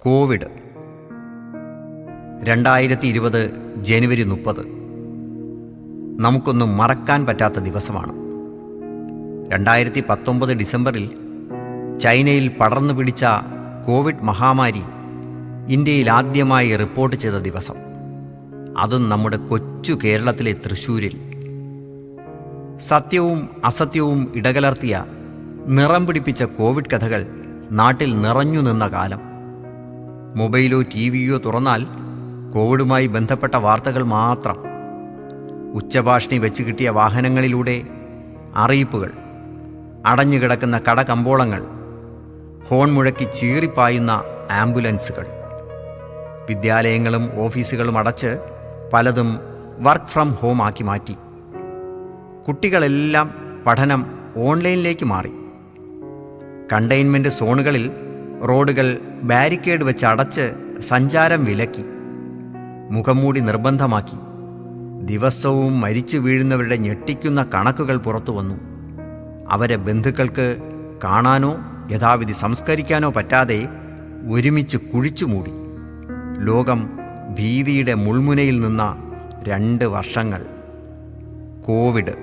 Covid 2020 ജനുവരി 30 നമുക്കൊന്നും മറക്കാൻ പറ്റാത്ത ദിവസമാണ്. 2019 ഡിസംബറിൽ ചൈനയിൽ പടർന്നു പിടിച്ച കോവിഡ് മഹാമാരി ഇന്ത്യയിൽ ആദ്യമായി റിപ്പോർട്ട് ചെയ്ത ദിവസം, അതും നമ്മുടെ കൊച്ചു കേരളത്തിലെ തൃശ്ശൂരിൽ. സത്യവും അസത്യവും ഇടകലർത്തിയ നിറം പിടിപ്പിച്ച കോവിഡ് കഥകൾ നാട്ടിൽ നിറഞ്ഞു നിന്ന കാലം. മൊബൈലോ ടിവിയോ തുറന്നാൽ കോവിഡുമായി ബന്ധപ്പെട്ട വാർത്തകൾ മാത്രം. ഉച്ചഭാഷിണി വെച്ച് കിട്ടിയ വാഹനങ്ങളിലൂടെ അറിയിപ്പുകൾ, അടഞ്ഞുകിടക്കുന്ന കടകമ്പോളങ്ങൾ, ഹോൺ മുഴക്കി ചീറിപ്പായുന്ന ആംബുലൻസുകൾ. വിദ്യാലയങ്ങളും ഓഫീസുകളും അടച്ച് പലതും വർക്ക് ഫ്രം ഹോം ആക്കി മാറ്റി. കുട്ടികളെല്ലാം പഠനം ഓൺലൈനിലേക്ക് മാറി. കണ്ടെയ്ൻമെൻറ്റ് സോണുകളിൽ റോഡുകൾ ബാരിക്കേഡ് വെച്ച് അടച്ച് സഞ്ചാരം വിലക്കി. മുഖംമൂടി നിർബന്ധമാക്കി. ദിവസവും മരിച്ചു വീഴുന്നവരുടെ ഞെട്ടിക്കുന്ന കണക്കുകൾ പുറത്തു വന്നു. അവരെ ബന്ധുക്കൾക്ക് കാണാനോ യഥാവിധി സംസ്കരിക്കാനോ പറ്റാതെ ഒരുമിച്ച് കുഴിച്ചുമൂടി. ലോകം ഭീതിയുടെ മുൾമുനയിൽ നിന്ന 2 വർഷങ്ങൾ. കോവിഡ്.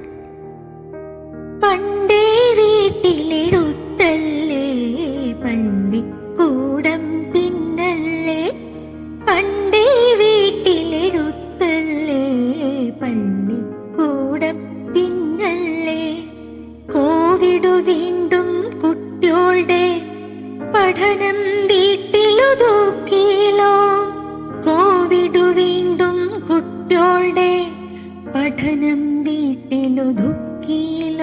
പണ്ടേ വീട്ടിലെടുത്തല്ലേ പള്ളിക്കൂടം പിന്നല്ലേ, പണ്ടേ വീട്ടിലെടുത്തല്ലേ പള്ളിക്കൂടം പിന്നല്ലേ. കോവിഡ് വീണ്ടും കുട്ടിയോളുടെ പഠനം വീട്ടിലൊതുക്കിയല്ലോ. കോവിഡ് വീണ്ടും കുട്ടിയോളുടെ പഠനം വീട്ടിലൊതുക്കിയല്ലോ.